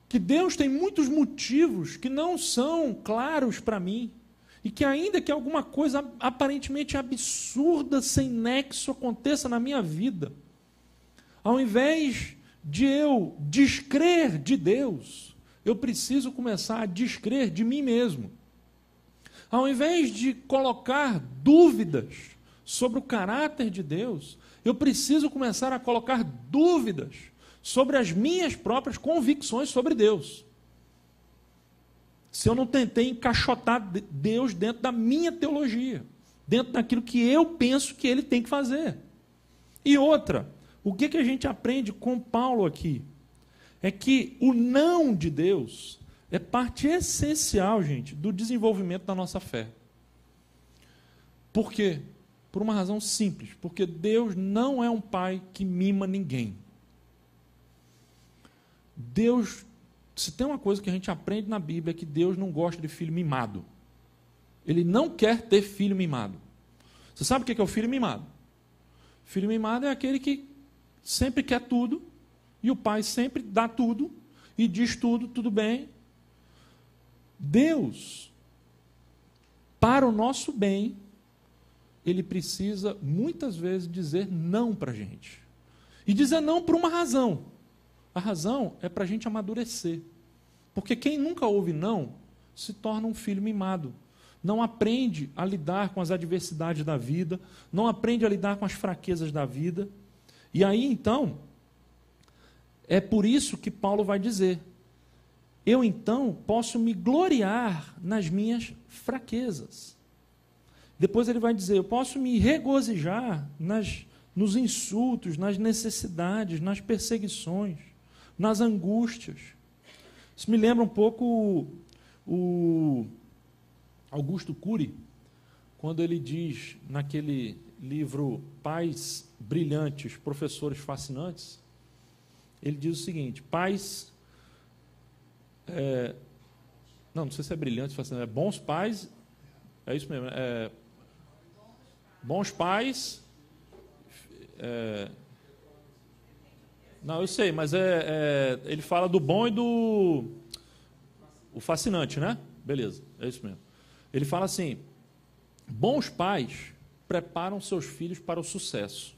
Que Deus tem muitos motivos que não são claros para mim. E que ainda que alguma coisa aparentemente absurda, sem nexo, aconteça na minha vida, ao invés de eu descrer de Deus, eu preciso começar a descrer de mim mesmo. Ao invés de colocar dúvidas sobre o caráter de Deus, eu preciso começar a colocar dúvidas sobre as minhas próprias convicções sobre Deus. Se eu não tentei encaixotar Deus dentro da minha teologia, dentro daquilo que eu penso que ele tem que fazer. E outra, o que a gente aprende com Paulo aqui? É que o não de Deus é parte essencial, gente, do desenvolvimento da nossa fé. Por quê? Por uma razão simples, porque Deus não é um pai que mima ninguém. Deus, se tem uma coisa que a gente aprende na Bíblia, é que Deus não gosta de filho mimado. Ele não quer ter filho mimado. Você sabe o que é o filho mimado? Filho mimado é aquele que sempre quer tudo, e o pai sempre dá tudo, e diz tudo, tudo bem. Deus, para o nosso bem, ele precisa muitas vezes dizer não para a gente. E dizer não por uma razão. A razão é para a gente amadurecer. Porque quem nunca ouve não, se torna um filho mimado. Não aprende a lidar com as adversidades da vida, não aprende a lidar com as fraquezas da vida. E aí, então, é por isso que Paulo vai dizer: eu, então, posso me gloriar nas minhas fraquezas. Depois ele vai dizer: eu posso me regozijar nos insultos, nas necessidades, nas perseguições, nas angústias. Isso me lembra um pouco o Augusto Cury, quando ele diz naquele livro Pais Brilhantes, Professores Fascinantes, ele diz o seguinte: pais... não sei se é brilhante, fascinante, é bons pais, é isso mesmo, bons pais... não, eu sei, mas ele fala do bom e do... o fascinante, né? Beleza, é isso mesmo. Ele fala assim: bons pais preparam seus filhos para o sucesso.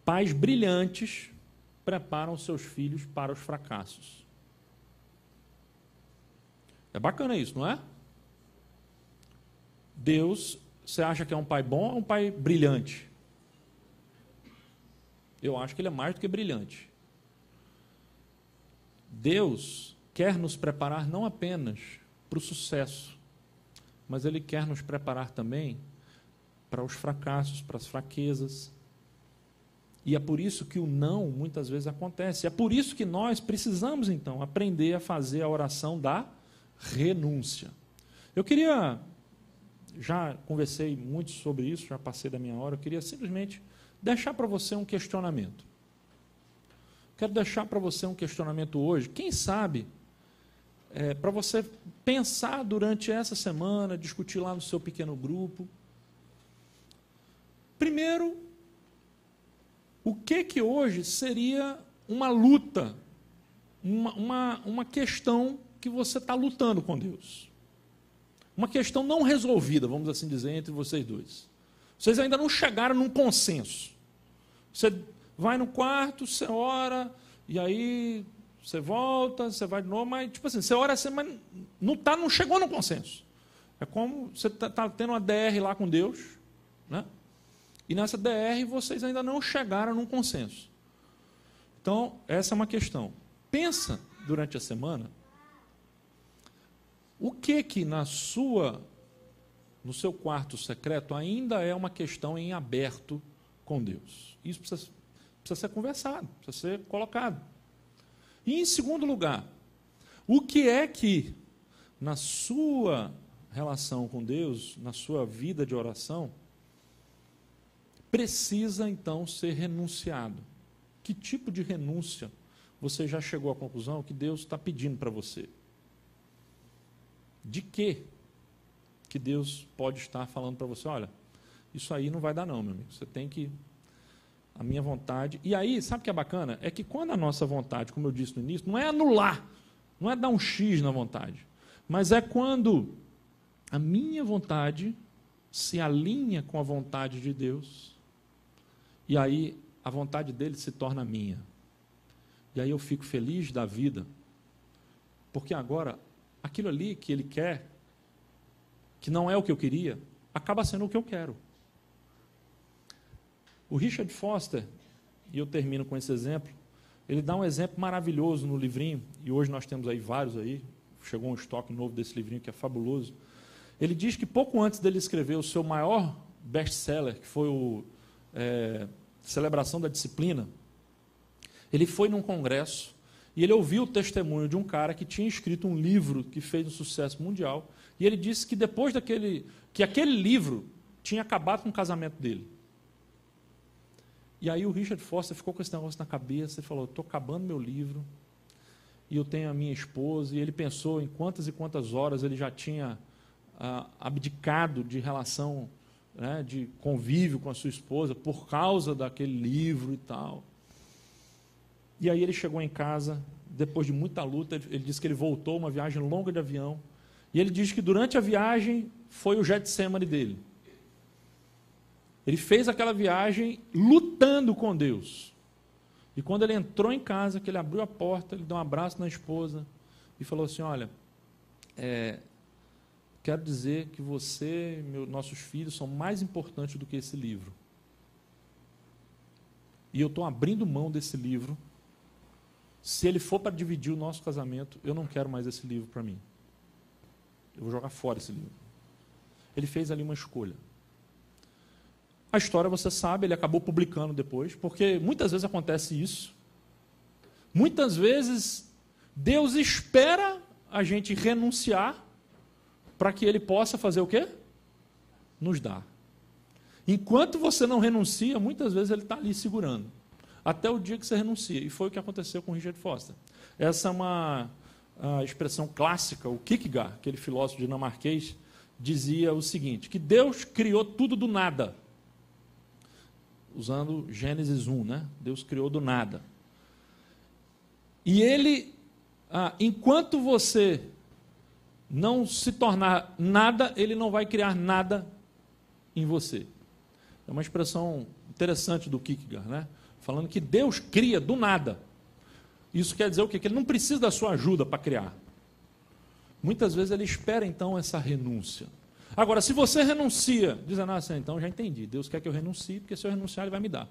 Pais brilhantes preparam seus filhos para os fracassos. É bacana isso, não é? Deus, você acha que é um pai bom ou um pai brilhante? Eu acho que ele é mais do que brilhante. Deus quer nos preparar não apenas para o sucesso, mas ele quer nos preparar também para os fracassos, para as fraquezas. E é por isso que o não muitas vezes acontece. É por isso que nós precisamos, então, aprender a fazer a oração da renúncia. Eu queria, já conversei muito sobre isso, já passei da minha hora, eu queria simplesmente deixar para você um questionamento. Quero deixar para você um questionamento hoje. Quem sabe, para você pensar durante essa semana, discutir lá no seu pequeno grupo. Primeiro, o que hoje seria uma luta, uma questão que você está lutando com Deus? Uma questão não resolvida, vamos assim dizer, entre vocês dois. Vocês ainda não chegaram num consenso. Você vai no quarto, você ora, e aí você volta, você vai de novo, mas tipo assim, você ora assim, mas não chegou no consenso. É como você está tendo uma DR lá com Deus, né? E nessa DR vocês ainda não chegaram num consenso. Então, essa é uma questão. Pensa durante a semana o que no seu quarto secreto ainda é uma questão em aberto com Deus. Isso precisa ser conversado, precisa ser colocado. E, em segundo lugar, o que é que, na sua relação com Deus, na sua vida de oração, precisa, então, ser renunciado? Que tipo de renúncia você já chegou à conclusão que Deus está pedindo para você? De que Deus pode estar falando para você? Olha, isso aí não vai dar não, meu amigo. Você tem que... A minha vontade... E aí, sabe o que é bacana? É que quando a nossa vontade, como eu disse no início, não é anular, não é dar um X na vontade, mas é quando a minha vontade se alinha com a vontade de Deus, e aí a vontade dele se torna minha. E aí eu fico feliz da vida, porque agora, aquilo ali que ele quer, que não é o que eu queria, acaba sendo o que eu quero. O Richard Foster, e eu termino com esse exemplo, ele dá um exemplo maravilhoso no livrinho, e hoje nós temos aí vários aí, chegou um estoque novo desse livrinho que é fabuloso. Ele diz que pouco antes dele escrever o seu maior best-seller, que foi o Celebração da Disciplina, ele foi num congresso e ele ouviu o testemunho de um cara que tinha escrito um livro que fez um sucesso mundial, e ele disse que depois que aquele livro tinha acabado com o casamento dele. E aí o Richard Foster ficou com esse negócio na cabeça e falou, estou acabando meu livro, e eu tenho a minha esposa, e ele pensou em quantas e quantas horas ele já tinha abdicado de relação, né, de convívio com a sua esposa, por causa daquele livro e tal. E aí ele chegou em casa, depois de muita luta, ele disse que ele voltou, uma viagem longa de avião, e ele diz que durante a viagem foi o Getsemane dele. Ele fez aquela viagem lutando com Deus. E quando ele entrou em casa, que ele abriu a porta, ele deu um abraço na esposa e falou assim, olha, quero dizer que você e nossos filhos são mais importantes do que esse livro. E eu estou abrindo mão desse livro. Se ele for para dividir o nosso casamento, eu não quero mais esse livro para mim. Eu vou jogar fora esse livro. Ele fez ali uma escolha. A história você sabe, ele acabou publicando depois, porque muitas vezes acontece isso. Muitas vezes Deus espera a gente renunciar para que ele possa fazer o quê? Nos dar. Enquanto você não renuncia, muitas vezes ele está ali segurando. Até o dia que você renuncia. E foi o que aconteceu com Richard Foster. Essa é uma expressão clássica, o Kierkegaard, aquele filósofo dinamarquês, dizia o seguinte, que Deus criou tudo do nada. Usando Gênesis 1, né? Deus criou do nada. E ele, enquanto você não se tornar nada, ele não vai criar nada em você. É uma expressão interessante do Kierkegaard, né? Falando que Deus cria do nada. Isso quer dizer o quê? Que ele não precisa da sua ajuda para criar. Muitas vezes ele espera, então, essa renúncia. Agora, se você renuncia, dizendo assim, então já entendi, Deus quer que eu renuncie, porque se eu renunciar, ele vai me dar.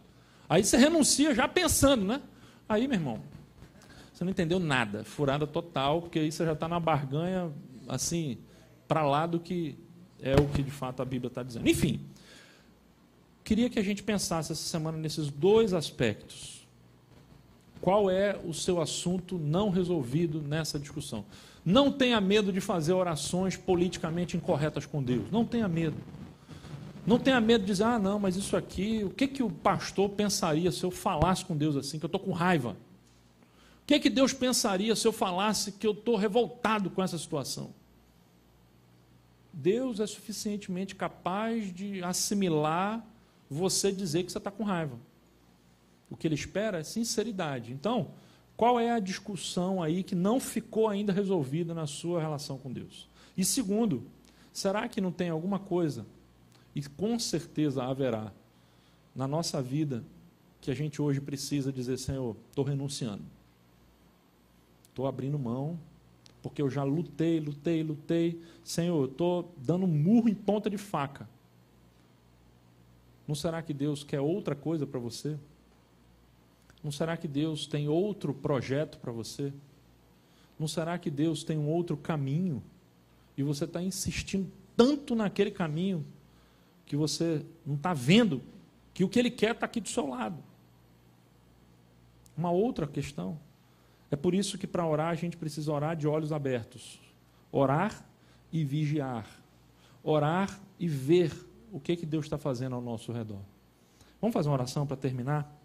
Aí você renuncia já pensando, né? Aí, meu irmão, você não entendeu nada, furada total, porque aí você já está na barganha, assim, para lá do que é o que de fato a Bíblia está dizendo. Enfim, queria que a gente pensasse essa semana nesses dois aspectos. Qual é o seu assunto não resolvido nessa discussão? Não tenha medo de fazer orações politicamente incorretas com Deus. Não tenha medo. Não tenha medo de dizer, não, mas isso aqui, o que o pastor pensaria se eu falasse com Deus assim, que eu estou com raiva? O que Deus pensaria se eu falasse que eu estou revoltado com essa situação? Deus é suficientemente capaz de assimilar você dizer que você está com raiva. O que ele espera é sinceridade. Então, qual é a discussão aí que não ficou ainda resolvida na sua relação com Deus? E segundo, será que não tem alguma coisa, e com certeza haverá, na nossa vida, que a gente hoje precisa dizer, Senhor, estou renunciando. Estou abrindo mão, porque eu já lutei. Senhor, estou dando um murro em ponta de faca. Não será que Deus quer outra coisa para você? Não será que Deus tem outro projeto para você? Não será que Deus tem um outro caminho? E você está insistindo tanto naquele caminho que você não está vendo que o que Ele quer está aqui do seu lado. Uma outra questão. É por isso que para orar a gente precisa orar de olhos abertos. Orar e vigiar. Orar e ver o que Deus está fazendo ao nosso redor. Vamos fazer uma oração para terminar?